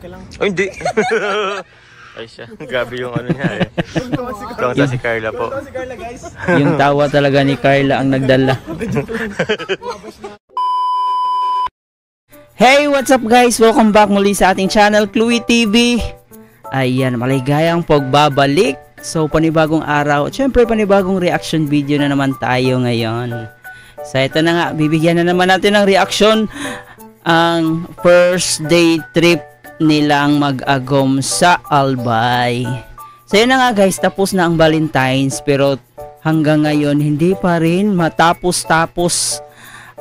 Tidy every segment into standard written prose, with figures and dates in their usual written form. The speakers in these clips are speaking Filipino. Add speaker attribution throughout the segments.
Speaker 1: ka lang.
Speaker 2: Oh, hindi. Ay siya, grabe yung ano niya eh. Tonta si Carla po.
Speaker 1: Si Carla, guys.
Speaker 3: Yung tawa talaga ni Carla ang nagdala. Hey, what's up guys? Welcome back muli sa ating channel, Chloe TV. Ayan, maligayang pagbabalik. So, panibagong araw. Siyempre, panibagong reaction video na naman tayo ngayon. So, ito na nga, bibigyan na naman natin ng reaction ang first day trip nilang mag-agom sa Albay. So, yun na nga guys, tapos na ang Valentine's, pero hanggang ngayon, hindi pa rin matapos-tapos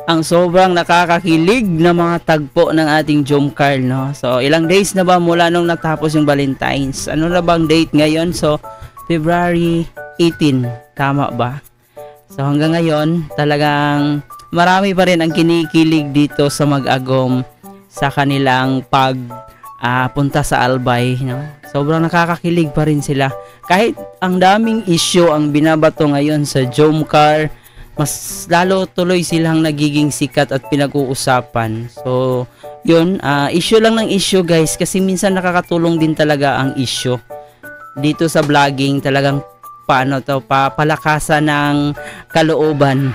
Speaker 3: ang sobrang nakakakilig na mga tagpo ng ating Jomcar, no? So, ilang days na ba mula nung natapos yung Valentine's? Ano na bang date ngayon? So, February 18. Tama ba? So, hanggang ngayon, talagang marami pa rin ang kinikilig dito sa mag-agom sa kanilang punta sa Albay, no? Sobrang nakakakilig pa rin sila. Kahit ang daming issue ang binabato ngayon sa Jomcar, mas lalo tuloy silang nagiging sikat at pinag-uusapan. So, yun, issue lang ng issue guys, kasi minsan nakakatulong din talaga ang issue. Dito sa vlogging, talagang palakasan ng kalooban.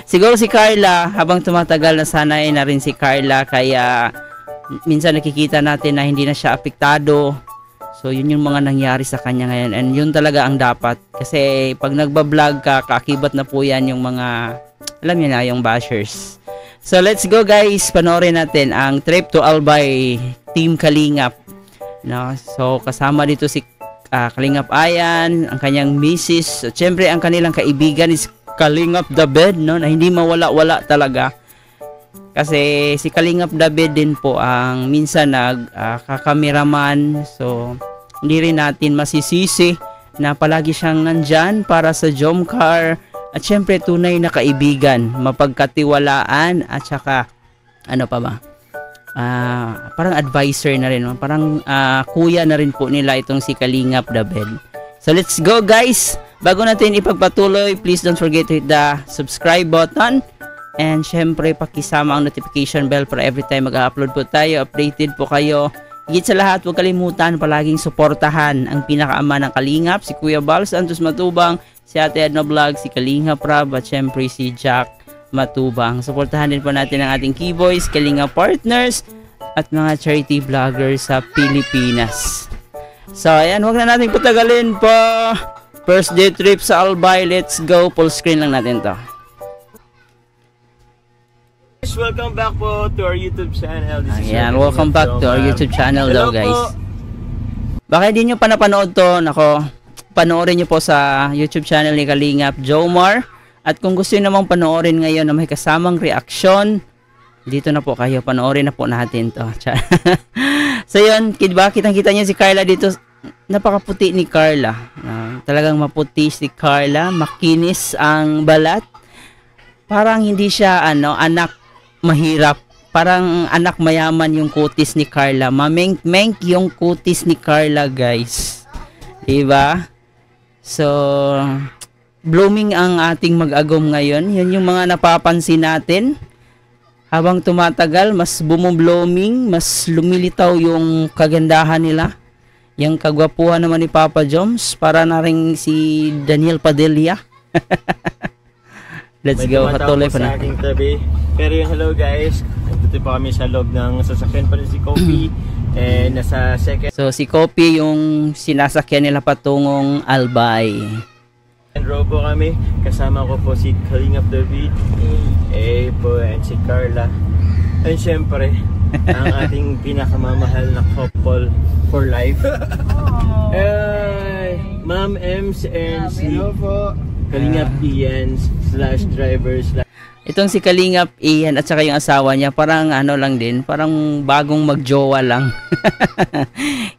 Speaker 3: Siguro si Carla, habang tumatagal na sanay na rin si Carla, kaya minsan nakikita natin na hindi na siya apektado. So, yun yung mga nangyari sa kanya ngayon. And yun talaga ang dapat. Kasi pag nagbablog ka, kaakibat na po yan yung mga, alam niyo na, yung bashers. So, let's go guys. Panoorin natin ang trip to Albay, Team Kalingap. No? So, kasama dito si Kalingap Ayan, ang kanyang misis. At syempre, ang kanilang kaibigan is Kalingap David, no? Na hindi mawala-wala talaga. Kasi si Kalingap David din po ang minsan kakameraman. So, hindi rin natin masisisi na palagi siyang nandyan para sa Jomcar. At syempre, tunay na kaibigan, mapagkatiwalaan, at saka, ano pa ba? Parang advisor na rin. Parang kuya na rin po nila itong si Kalingap David. So, let's go guys! Bago natin ipagpatuloy, please don't forget to hit the subscribe button. And syempre, pakisama ang notification bell para every time mag-upload po tayo, updated po kayo. Higit sa lahat, huwag kalimutan palaging suportahan ang pinakaama ng Kalingap, si Kuya Bal Santos Matubang, si Ate Edna Vlog, si Kalingap Rab, at syempre si Jack Matubang. Suportahan din po natin ang ating Keyboys, Kalingap Partners, at mga charity vloggers sa Pilipinas. So, ayan, huwag na natin patagalin po. First day trip sa Albay, let's go. Full screen lang natin to.
Speaker 2: Welcome back po to our YouTube channel.
Speaker 3: Ayan, welcome back to our YouTube channel daw guys. Baka hindi nyo pa napanood to, nako, panoorin nyo po sa YouTube channel ni Kalingap Jomar. At kung gusto nyo namang panoorin ngayon na may kasamang reaction, dito na po kayo, panoorin na po natin to. So yun, diba, kitang-kita nyo si Carla dito. Napakaputi ni Carla. Talagang maputi si Carla, makinis ang balat. Parang hindi siya anak mahirap. Parang anak mayaman yung kutis ni Carla. Mameng-meng yung kutis ni Carla, guys. Diba? So, blooming ang ating mag-agom ngayon. Yan yung mga napapansin natin. Habang tumatagal, mas bumublooming, mas lumilitaw yung kagandahan nila. Yung kagwapuhan naman ni Papa Joms, para na rin si Daniel Padilla. Let's go, patuloy pa na.
Speaker 2: Aking tabi. Pero yung hello guys, nandito pa kami sa loob ng sasakyan pa rin si Kopi. Nasa second. So si Kopi yung sinasakyan nila patungong Albay. And row po kami, kasama ko po si Kalingap David, po, and si Carla. And syempre, ang ating pinakamamahal na couple for life. Ma'am Ems and si Kalingap Ian / driver /
Speaker 3: Itong si Kalingap Ian at saka yung asawa niya, parang ano lang din, parang bagong magjowa lang.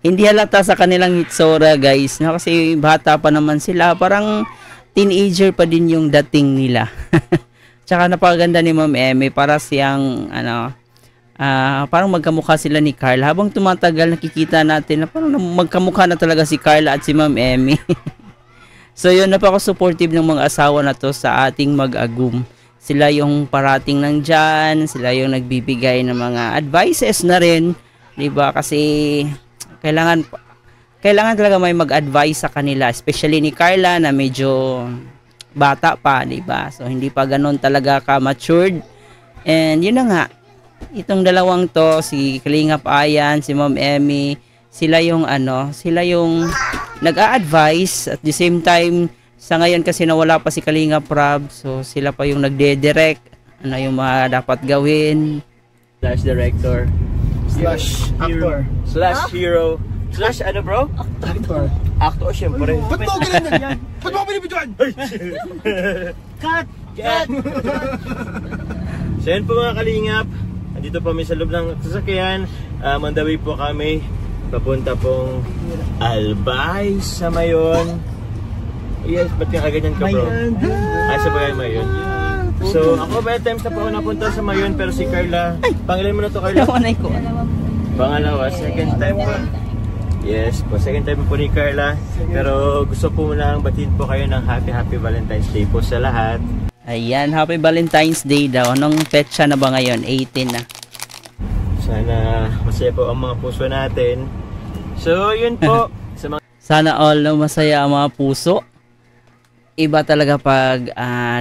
Speaker 3: Hindi halata sa kanilang hitsura guys, no? Kasi bata pa naman sila, parang teenager pa din yung dating nila. Tsaka napakaganda ni Ma'am Emmy, para siyang parang magkamukha sila ni Carla. Habang tumatagal, nakikita natin na parang magkamukha na talaga si Carla at si Ma'am Emmy. So yun, napaka-supportive ng mga asawa na to sa ating mag-agum. Sila yung parating nandyan, sila yung nagbibigay ng mga advices na rin 'Diba? Kasi kailangan talaga may mag-advise sa kanila, especially ni Carla na medyo bata pa, 'diba? So hindi pa ganoon talaga ka-matured. And yun na nga, itong dalawang to, si Kalingap Ayan, si Ma'am Emmy, sila yung nag-a-advise at the same time sa ngayon kasi nawala pa si Kalingap Rab, so sila pa yung nagde-direct ano yung mga dapat gawin.
Speaker 2: Slash director.
Speaker 1: Slash actor.
Speaker 2: Slash hero. Slash ano bro?
Speaker 1: Actor.
Speaker 2: Actor syempre.
Speaker 1: Ba't mo ganyan yan? Ba't mo binibidyoan?
Speaker 2: Cut! So yun po mga kalingap, andito po kami sa loob ng sasakyan. On the way po kami papunta pong Albay sa Mayon. Yes, ba't ka ganyan ka bro? Ay sa bagay Mayon. So ako by times na po ako napunta sa Mayon, pero si Carla, pangilan mo na to Carla? Pangalawa, second time po. Yes po, second time po ni Carla. Pero gusto po lang batiin po kayo ng happy Valentine's Day po sa lahat.
Speaker 3: Ayan, happy Valentine's Day daw. Anong petsa na ba ngayon? 18 na.
Speaker 2: Sana masaya po ang mga puso natin. So yun po.
Speaker 3: Sana all na masaya ang mga puso. Iba talaga pag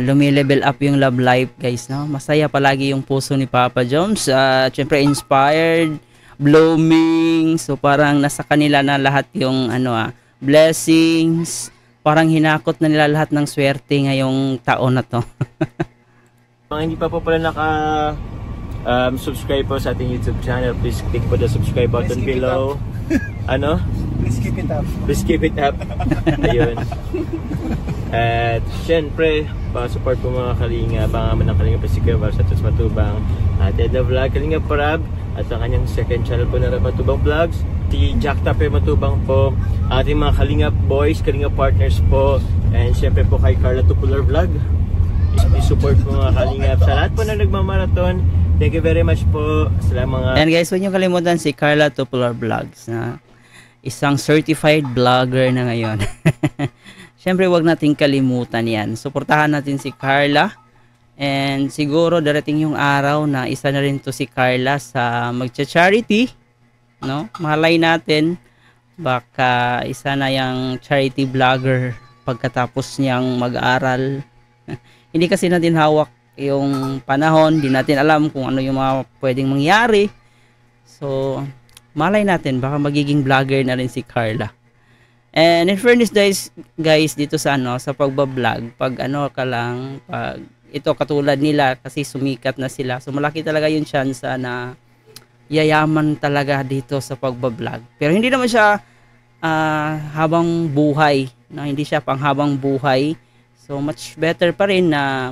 Speaker 3: lumilevel up yung love life, guys, no? Masaya palagi yung puso ni Papa Joms. Syempre inspired, blooming. So parang nasa kanila na lahat yung blessings. Parang hinakot na nila lahat ng swerte ngayong taon na to.
Speaker 2: Mga hindi pa po pala subscribe po sa ating YouTube channel, please click po the subscribe button below. Ano?
Speaker 1: Please keep it up.
Speaker 2: Please keep it up. Ayun. At syempre, pa-support po mga Kalinga, pangaman ng Kalinga Pasikawar sa Tos Matubang, at Eda Vlog, Kalinga Parab, at ang kanyang second channel po na Matubang Vlogs, si Jack Tape Matubang po, ating mga Kalinga Boys, Kalinga Partners po, and syempre po kay Carla Tupular Vlog. I-support po mga Kalinga sa lahat po na nagmamarathon. Thank you very much po sa mga...
Speaker 3: And guys, huwag niyo kalimutan si Carla Tupular Vlogs, na isang certified vlogger na ngayon. Siyempre, wag nating kalimutan yan. Suportahan natin si Carla. And siguro darating yung araw na isa na rin to si Carla sa magcha-charity. No? Malay natin, baka isa na yung charity vlogger pagkatapos niyang mag-aral. Hindi kasi natin hawak yung panahon. Hindi natin alam kung ano yung mga pwedeng mangyari. So, malay natin, baka magiging vlogger na rin si Carla. And in fairness guys, dito sa sa pagba-vlog, pag pag ito katulad nila kasi sumikat na sila. So malaki talaga yung chance na yayaman talaga dito sa pagba-vlog. Pero hindi naman siya habang buhay, hindi siya pang habang buhay. So much better pa rin na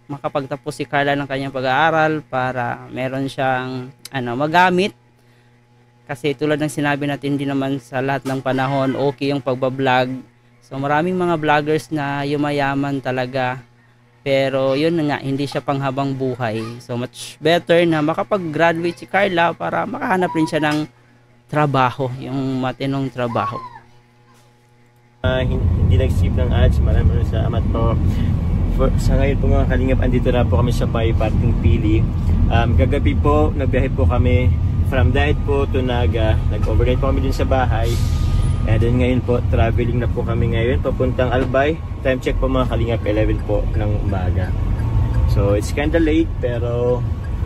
Speaker 3: makapagtapos si Carla ng kanyang pag-aaral para meron siyang magamit. Kasi tulad ng sinabi natin, hindi naman sa lahat ng panahon okay yung pagbablog. So maraming mga vloggers na yumayaman talaga. Pero yun nga, hindi siya panghabang buhay. So much better na makapag-graduate si Carla para makahanap rin siya ng trabaho, yung matinong trabaho.
Speaker 2: Hindi nag-skip ng ads, maraming salamat po. Sa ngayon po mga Kalingap, andito na po kami sa Bay Parting Pili. Kagabi po, nagbiyahe po kami from Daet po to Naga. Nag-overnight po kami din sa bahay. And then ngayon po, traveling na po kami ngayon papuntang Albay. Time check po mga Kalingap, 11 po ng umaga. So it's kinda late pero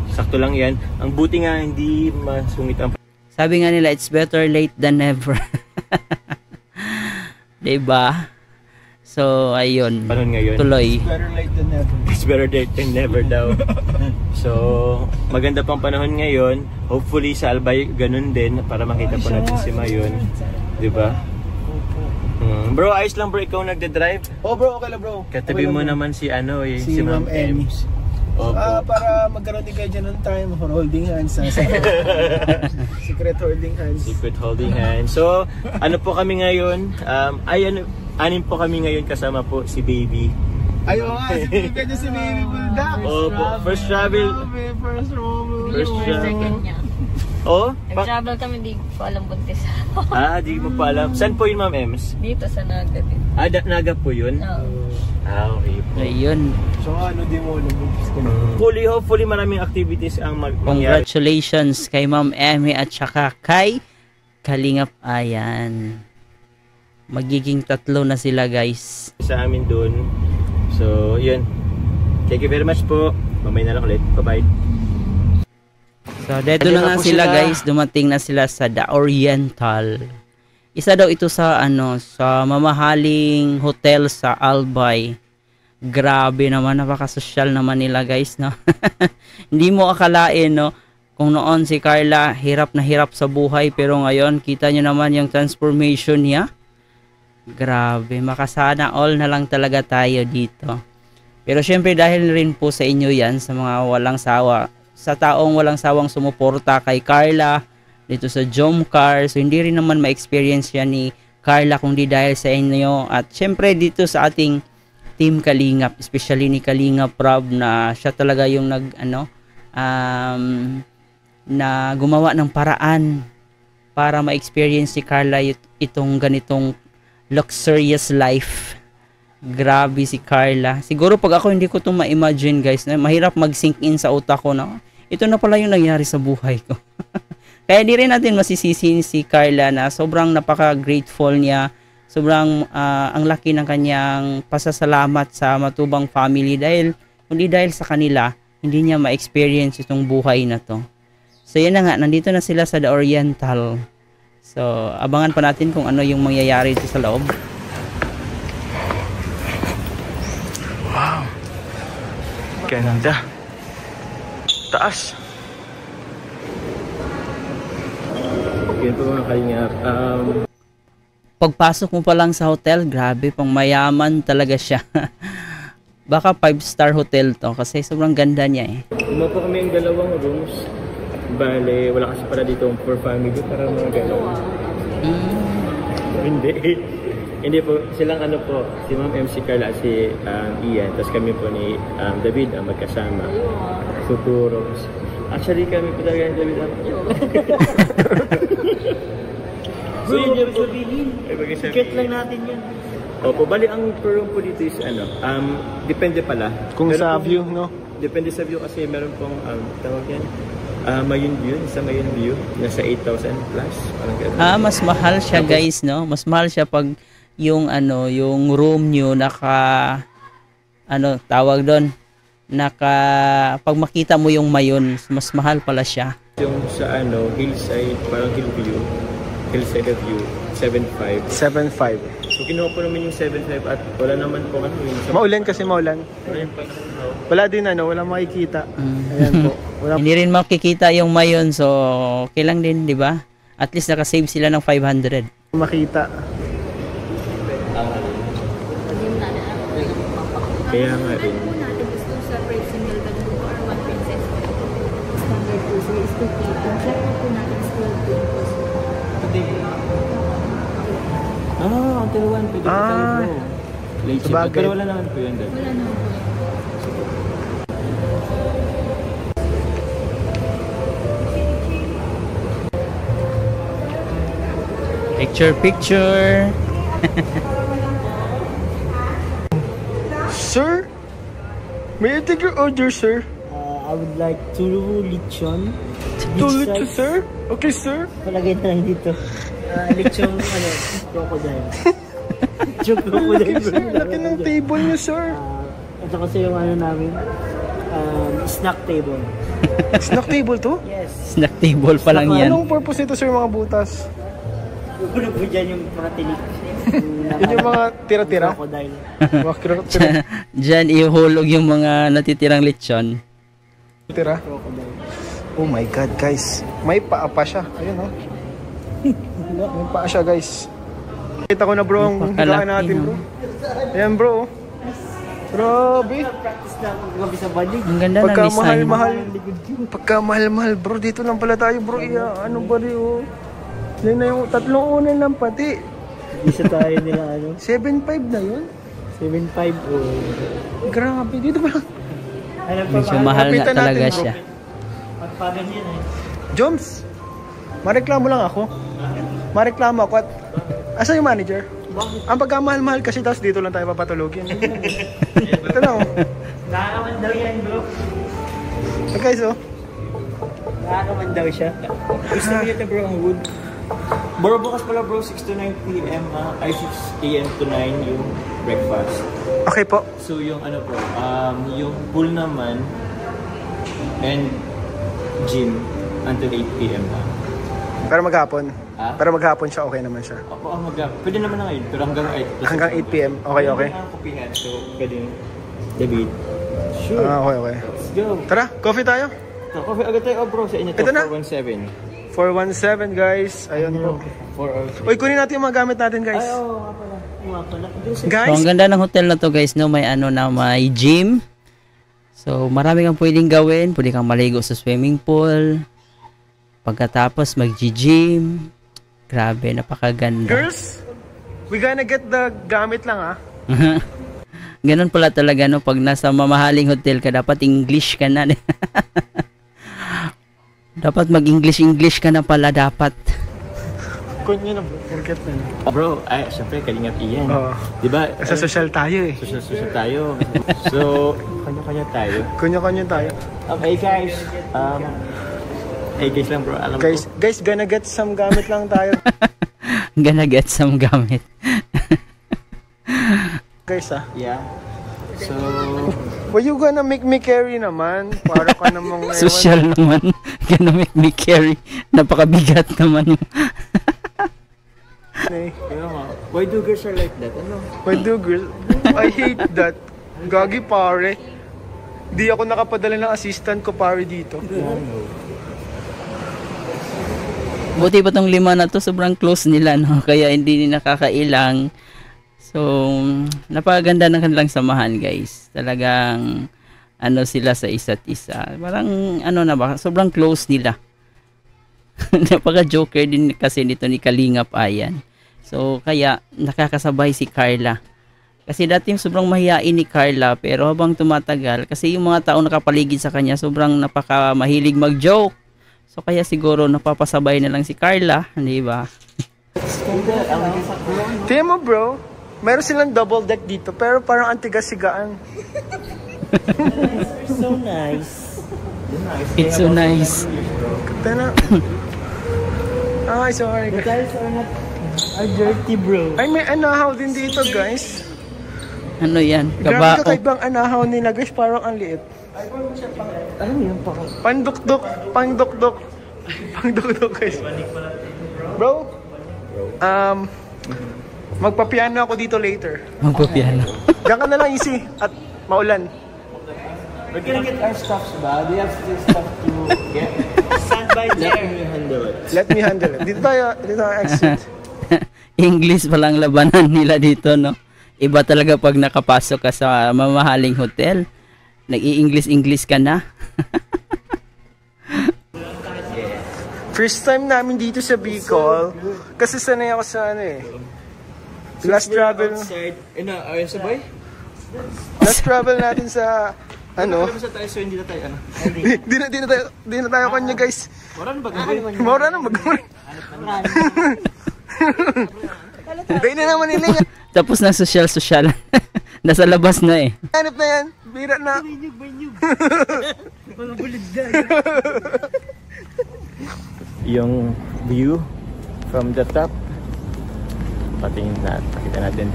Speaker 2: sakto lang yan. Ang buti nga hindi masungit ang...
Speaker 3: Sabi nga nila, it's better late than never. Diba? So ayun,
Speaker 2: panon ngayon,
Speaker 3: tuloy.
Speaker 1: It's better late than never.
Speaker 2: It's better late than never daw. So maganda pang panahon ngayon. Hopefully sa Albay ganun din para makita po natin si Mayon, diba? Bro, ayos lang bro, ikaw nagde-drive?
Speaker 1: Oh bro, okay lang bro.
Speaker 2: Katabi
Speaker 1: okay
Speaker 2: mo
Speaker 1: lang,
Speaker 2: naman si
Speaker 1: si Ma'am Emmy.
Speaker 2: Para
Speaker 1: magkaroon din kayo dyan ng time for holding hands. Secret holding hands.
Speaker 2: Secret holding hands. So ano po kami ngayon? Anim po kami ngayon, kasama po si Baby.
Speaker 1: Ayaw nga, ganyan si Baby Bulldog.
Speaker 2: First travel. First travel. Oh?
Speaker 4: Nag-travel kami, di ko alam buntis.
Speaker 2: Di mo pa alam. Saan po yun, Ma'am Ems?
Speaker 4: Dito sa Naga din.
Speaker 2: Naga po yun?
Speaker 4: Oo.
Speaker 2: Okay po.
Speaker 3: Ayun.
Speaker 1: So ano din mo nabuntis ka na?
Speaker 2: Hopefully maraming activities ang mangyari.
Speaker 3: Congratulations kay Ma'am Emmy at saka kay Kalingap. Ayan. Magiging 3 na sila, guys.
Speaker 2: Sa amin dun. So, yun. Thank you very much po. Mamaya na lang ulit. Bye-bye.
Speaker 3: So, dito na nga sila, guys. Dumating na sila sa The Oriental. Isa daw ito sa sa mamahaling hotel sa Albay. Grabe naman, napaka-social naman nila, guys, no. Hindi mo akalain, no, kung noon si Carla hirap na hirap sa buhay, pero ngayon kita niyo naman yung transformation niya. Grabe, makasana all na lang talaga tayo dito. Pero syempre dahil rin po sa inyo yan, sa mga walang sawa, sa taong walang sawang sumuporta kay Carla dito sa Jomcar. So hindi rin naman ma-experience yan ni Carla kung di dahil sa inyo. At syempre dito sa ating Team Kalingap, especially ni Kalingap Rob, na siya talaga yung na gumawa ng paraan para ma-experience si Carla itong ganitong luxurious life. Grabe si Carla. Siguro pag ako hindi ko ito ma-imagine, guys, na mahirap mag-sink in sa utak ko na ito na pala yung nangyari sa buhay ko. Kaya di rin natin masisisi si Carla na sobrang napaka-grateful niya. Sobrang ang laki ng kanyang pasasalamat sa Matubang family dahil hindi dahil sa kanila hindi niya ma-experience itong buhay na to. So yan na nga, nandito na sila sa The Oriental. So abangan pa natin kung ano yung mangyayari dito sa loob.
Speaker 1: Wow. Ganda. Taas.
Speaker 2: Yun po mga Kalingap.
Speaker 3: Pagpasok mo pa lang sa hotel, grabe, pang mayaman talaga siya. Baka 5-star hotel to kasi sobrang ganda niya eh.
Speaker 2: Uma po kami yung 2 rooms. Bale, wala kasi pala dito for family para mga gano'n. Hindi po, silang po, si Ma'am MC Carla at si Ian, tapos kami po ni David ang magkasama. Futuro. Actually kami po talaga ni David. So yun yung sabihin. Ticket lang natin yun. Opo, bali ang per room po dito is depende pala.
Speaker 1: Kung sa view, no?
Speaker 2: Depende sa view kasi meron pong tawag yan. Mayon view, sa Mayon view, nasa 8,000 plus.
Speaker 3: Mas mahal siya, guys, no? Mas mahal siya pag yung yung room nyo tawag doon, pag makita mo yung Mayon, mas mahal pala siya.
Speaker 2: Yung sa hillside, parang hillside of view, 7.5.
Speaker 1: 7.5.
Speaker 2: So kinuha po naman yung 7.5 at wala naman po
Speaker 1: Maulan kasi maulan. Wala din wala makikita. Ayan po.
Speaker 3: Hindi rin makikita yung Mayon, so okay lang din, di ba? At least naka-save sila ng 500.
Speaker 1: Makita.
Speaker 2: Kaya nga rin. Until 1, pwede po tayo bro. Late shift. Pero wala naman po yun. Wala naman po.
Speaker 3: Picture.
Speaker 1: Sir? May I take your order, sir?
Speaker 5: I would like 2 lechon.
Speaker 1: 2 lechon, sir? Okay, sir.
Speaker 5: Palagay na lang dito. Lechon, crocodile. Lechon crocodile.
Speaker 1: Laki ng table niyo, sir.
Speaker 5: Ito kasi yung namin, snack table.
Speaker 1: Snack table to?
Speaker 5: Yes.
Speaker 3: Snack table pa lang yan.
Speaker 1: Anong purpose nito, sir, mga butas?
Speaker 5: Pupuno po dyan yung mga tinik.
Speaker 1: Yun yung mga tira-tira?
Speaker 5: Crocodile.
Speaker 1: Mga tira-tira.
Speaker 3: Diyan ihulog yung mga natitirang lechon.
Speaker 1: Tira? Oh my God, guys. May paa pa siya. Ayun, oh. May paa siya, guys. Kita ko na, bro, ang higaan natin, bro. Ayan, bro. Grabe.
Speaker 5: Practice na gabi sa balik.
Speaker 3: Ang ganda ng design.
Speaker 1: Pagkamahal-mahal, bro. Dito lang pala tayo, bro. Ano ba rin, oh. Yan na yung 3 unan lang pati.
Speaker 5: Isa tayo nila,
Speaker 1: 7.5 na yun?
Speaker 5: 7.5 o.
Speaker 1: Grabe, dito pa lang.
Speaker 3: Medyo mahal na talaga siya.
Speaker 5: Pagpagan yan
Speaker 1: Joms, mareklamo lang ako. Mareklamo ako at... Asa yung manager? Ang pagkamahal-mahal kasi tapos dito lang tayo papatulogin. Ito na oh.
Speaker 5: Nakakaman daw yan, bro.
Speaker 1: So guys oh.
Speaker 5: Nakakaman daw siya. Gusto mo yun bro ang wood?
Speaker 2: Bro, bukas pala bro, 6 to 9 p.m. Ay 6 a.m. to 9 yung breakfast.
Speaker 1: Okay po.
Speaker 2: So yung ano bro, yung pool naman and gym until 8 p.m.
Speaker 1: Pero maghapon.
Speaker 2: Ah?
Speaker 1: Pero maghapon siya, okay naman siya.
Speaker 2: Opo, pwede naman na ngayon, pero hanggang 8.
Speaker 1: Hanggang 8 p.m. Okay, okay.
Speaker 2: Ang kopihan, so pwede David.
Speaker 5: Sure.
Speaker 1: Okay, okay.
Speaker 5: Let's go.
Speaker 1: Tara, coffee tayo.
Speaker 2: So, coffee agad tayo bro, sa inyo to,
Speaker 1: Ito na.
Speaker 2: 417.
Speaker 1: 417 guys. Ayun po.
Speaker 2: 4
Speaker 1: Uy, kunin natin yung mga gamit natin guys.
Speaker 5: Ay, oo nga pala. Oo nga pala.
Speaker 3: So,
Speaker 1: Guys,
Speaker 3: ang ganda ng hotel na to guys, no, may ano na, may gym. So, marami kang pwedeng gawin. Pwede kang maligo sa swimming pool. Pagkatapos, mag-gym. Grabe, napakaganda.
Speaker 1: girls, we gonna get the gamit lang ah.
Speaker 3: Ganun pala talaga, no, pag nasa mamahaling hotel ka, dapat English ka na. Dapat mag-English ka na pala, dapat.
Speaker 1: Kunin na bro, forget na.
Speaker 2: Bro, ay, syempre, Kalingap Ian.
Speaker 1: Oo.
Speaker 2: Diba?
Speaker 1: Sa social tayo eh.
Speaker 2: Social tayo. So, kanya-kanya tayo.
Speaker 1: Kunya-kunya tayo.
Speaker 2: Okay guys, hey guys lang bro, alam
Speaker 1: Guys,
Speaker 2: ko.
Speaker 1: guys, gonna get some gamit lang tayo.
Speaker 3: Gonna get some gamit.
Speaker 1: Guys ah.
Speaker 2: Yeah. So,
Speaker 1: Why you gonna make me carry naman? Para ka namang ewan.
Speaker 3: Social naman. Gonna make me carry. Napakabigat naman.
Speaker 2: kaya nga, why do girls are like that? Ano?
Speaker 1: Why do girls? I hate that. Gagi pare. Di ako nakapadala ng assistant ko pare dito.
Speaker 3: Buti pa tong 5 na to, sobrang close nila, no? Kaya hindi nakakailang. So, napakaganda ng kanilang samahan, guys. Talagang, ano sila sa isa't isa. Parang, ano na ba, sobrang close nila. Napaka-joker din kasi nito ni Kalingap Ayan. So, kaya, nakakasabay si Carla. Kasi dati yung sobrang mahiyain ni Carla, pero habang tumatagal, kasi yung mga taong nakapaligid sa kanya, sobrang napaka-mahilig mag-joke. So, kaya siguro napapasabay na lang si Carla, di ba?
Speaker 1: Tingnan mo bro, meron silang double deck dito, pero parang antigas-sigaan.
Speaker 5: So nice.
Speaker 3: It's so nice.
Speaker 1: Tingnan. Ay, sorry
Speaker 5: The
Speaker 1: guys.
Speaker 5: guys are dirty, bro.
Speaker 1: Ay, may anahaw din dito guys.
Speaker 3: Ano yan?
Speaker 1: Grabe
Speaker 3: Kabao.
Speaker 1: kakaibang anahaw nila guys, parang ang liit.
Speaker 5: Ano yun pa?
Speaker 1: Pandukduk, pangdukduk. Pangdukduk guys. Bro, magpapiano ako dito later.
Speaker 3: Magpapiano.
Speaker 1: Diyan ka na lang easy at maulan.
Speaker 2: We're gonna get our stuffs ba? Do you have stuff to get?
Speaker 5: Stand by
Speaker 2: Let
Speaker 5: there.
Speaker 2: me handle it.
Speaker 1: Let me handle it. Dito tayo exit.
Speaker 3: English palang labanan nila dito, no? Iba talaga pag nakapasok ka sa mamahaling hotel. Nag-i-English ka na.
Speaker 1: First time namin dito sa Bicol. Kasi sanay ako sa ano eh. Last travel.
Speaker 2: Sabay?
Speaker 1: Last travel natin sa ano.
Speaker 2: Alam sa tayo, so hindi na tayo ano.
Speaker 1: Di na tayo kanya guys.
Speaker 2: Wala na ba gagawin?
Speaker 1: Maura na mag-uwi. Bay na naman nila yan.
Speaker 3: Tapos na social. Nasa labas na eh.
Speaker 1: Hanip na yan. Bira na.
Speaker 5: Mga bulid dyan.
Speaker 2: Yung view from the top. Patingin na, pakita natin.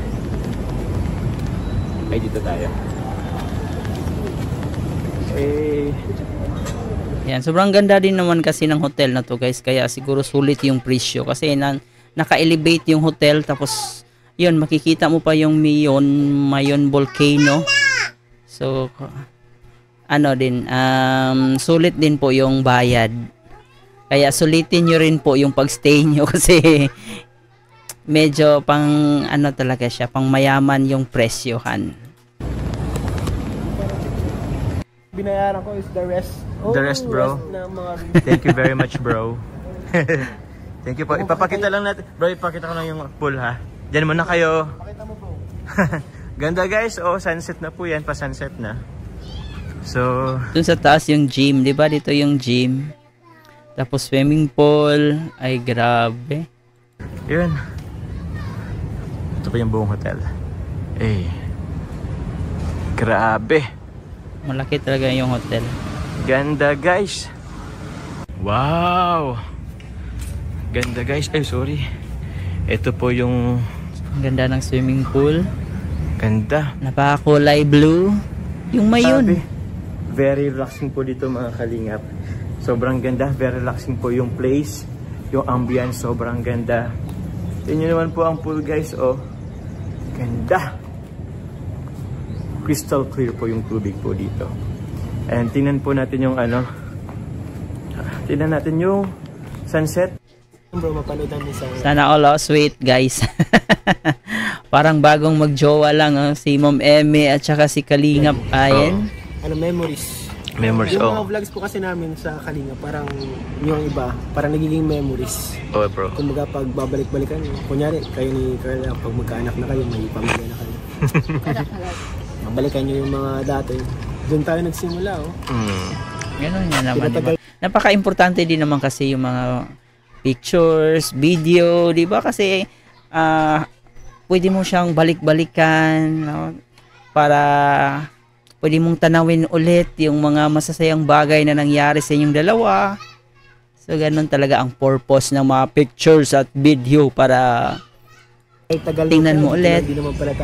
Speaker 2: Ay, dito tayo. Eh,
Speaker 3: Yan, sobrang ganda din naman kasi ng hotel na to, guys. Kaya siguro sulit yung presyo kasi naka-elevate yung hotel, tapos yun, makikita mo pa yung Mayon volcano. So ano din, sulit din po yung bayad. Kaya sulitin nyo rin po yung pagstay nyo kasi medyo pang ano talaga siya, pang mayaman yung presyohan.
Speaker 5: Binayaran ko is the rest.
Speaker 2: The rest, bro.
Speaker 5: Ng mga
Speaker 2: thank you very much, bro. Thank you po. Ipapakita lang natin. Bro, ipakita ko lang yung pool, ha? Diyan muna kayo.
Speaker 5: Pakita mo, bro.
Speaker 2: Ganda, guys. Oh, sunset na po yan. Pa-sunset na. So,
Speaker 3: Dun sa taas yung gym, di ba? Dito yung gym. Tapos swimming pool. Ay, grabe.
Speaker 2: yun.
Speaker 1: Ito pa yung buong hotel. Eh, grabe.
Speaker 3: Malaki talaga yung hotel.
Speaker 1: Ganda guys. Wow. Ganda guys. Ay sorry. Ito po yung
Speaker 3: Ang ganda ng swimming pool.
Speaker 1: ganda.
Speaker 3: Napakakulay blue. Yung mayon.
Speaker 1: Sabi, very relaxing po dito mga kalingap. Sobrang ganda. Very relaxing po yung place. Yung ambience sobrang ganda. Tingnan nyo naman po ang pool guys. Oh. Ganda. Crystal clear po yung tubig po dito. And tingnan po natin yung ano. Tingnan natin yung sunset.
Speaker 5: Bro, mapanood natin sa...
Speaker 3: Sana all sweet guys. Parang bagong magjowa lang si Mom Eme at saka si Kalingap Ayen.
Speaker 5: Ano, memories.
Speaker 1: Memories,
Speaker 5: Yung
Speaker 1: oh.
Speaker 5: mga vlogs po kasi namin sa Kalinga, parang yung iba, parang nagiging memories.
Speaker 1: Oh bro.
Speaker 5: Kumbaga pag babalik-balikan, kunyari kayo ni Carla, pag magkaanak na kayo, may pamilya na kayo. Babalikan nyo yung mga dati. Doon tayo nagsimula, oh.
Speaker 3: Ganun nga naman. Diba? Napaka-importante din naman kasi yung mga pictures, video, di ba? Kasi pwede mo siyang balik-balikan, no? Para pwede mong tanawin ulit yung mga masasayang bagay na nangyari sa inyong dalawa. So, ganun talaga ang purpose ng mga pictures at video para tingnan mo ulit,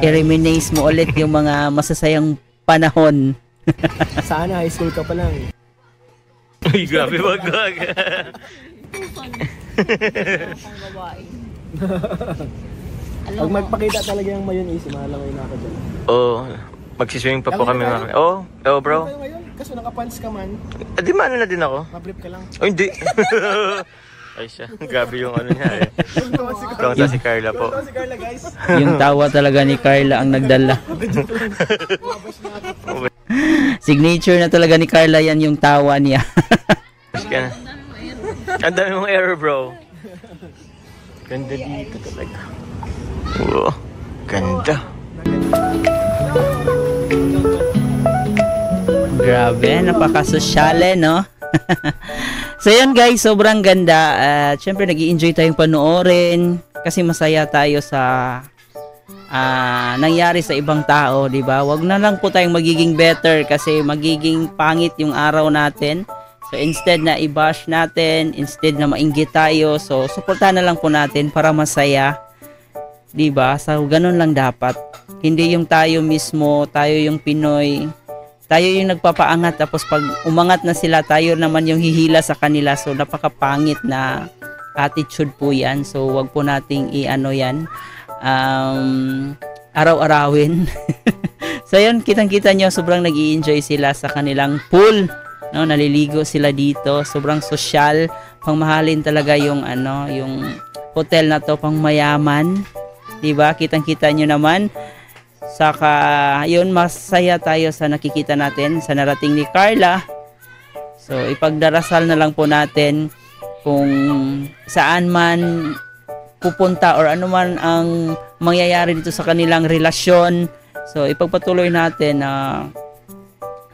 Speaker 3: i-reminisce mo ulit yung mga masasayang panahon.
Speaker 5: Sana high school ka pa lang.
Speaker 1: Uy, grabe wag.
Speaker 5: Pag magpakita talaga yung mayonnaise, mahalangoy na ako dyan.
Speaker 1: Oh, magsiswimming pa po kami mga. Oh, bro.
Speaker 5: Ano ngayon? Kaso nakapants ka man,
Speaker 1: Di maano na din ako.
Speaker 5: mablip ka lang.
Speaker 1: Oh, hindi. Ay siya, grabe yung ano niya eh. Tonta si Carla po.
Speaker 5: Si Carla, guys.
Speaker 3: Yung tawa talaga ni Carla ang nagdala. Signature na talaga ni Carla yan yung tawa niya.
Speaker 1: Ang dami mong error, bro. Ganda dito talaga. Wow, ganda.
Speaker 3: Grabe, napakasosyale, no? So yun guys, sobrang ganda. At syempre nag-i-enjoy tayong panoorin kasi masaya tayo sa nangyari sa ibang tao, di ba? Wag na lang po tayong magiging better kasi magiging pangit yung araw natin. So instead na i-bash natin, instead na mainggit tayo, so suportahan na lang po natin para masaya. 'Di ba? So ganun lang dapat. Hindi yung tayo mismo, tayo yung Pinoy. Tayo yung nagpapaangat tapos pag umangat na sila, tayo naman yung hihila sa kanila. So napakapangit na attitude po 'yan. So wag po nating i-ano 'yan. Araw-arawin. So yun, kitang-kita nyo, sobrang nag-i-enjoy sila sa kanilang pool. No, naliligo sila dito, sobrang sosyal, pangmahalin talaga yung ano, yung hotel na to, pang mayaman, 'di ba? Kitang-kita nyo naman. Saka yun, masaya tayo sa nakikita natin sa narating ni Carla. So ipagdarasal na lang po natin kung saan man pupunta or ano man ang mangyayari dito sa kanilang relasyon. So ipagpatuloy natin na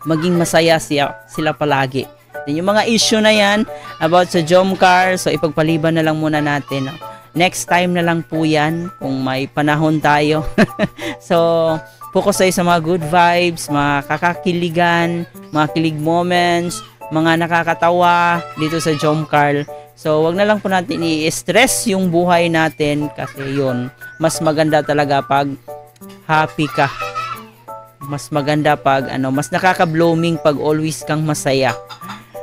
Speaker 3: maging masaya sila palagi. Then yung mga issue na yan about sa Jomcar, so ipagpaliban na lang muna natin. Next time na lang po yan kung may panahon tayo. So focus tayo sa mga good vibes, mga kakakiligan, mga kilig moments, mga nakakatawa dito sa Jomcar. So wag na lang po natin i-stress yung buhay natin kasi yun, mas maganda talaga pag happy ka. Mas maganda pag mas nakaka-blooming pag always kang masaya.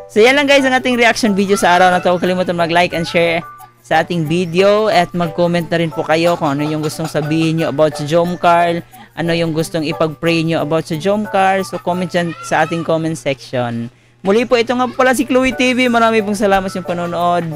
Speaker 3: So yan lang guys ang ating reaction video sa araw na to. Huwag kalimutan mag-like and share sa ating video at mag-comment na rin po kayo kung ano yung gustong sabihin nyo about sa Jomcar, ano yung gustong ipag-pray nyo about sa Jomcar. So comment dyan sa ating comment section. Muli po, ito nga po pala si Chloe TV. Marami pong salamat sa panonood.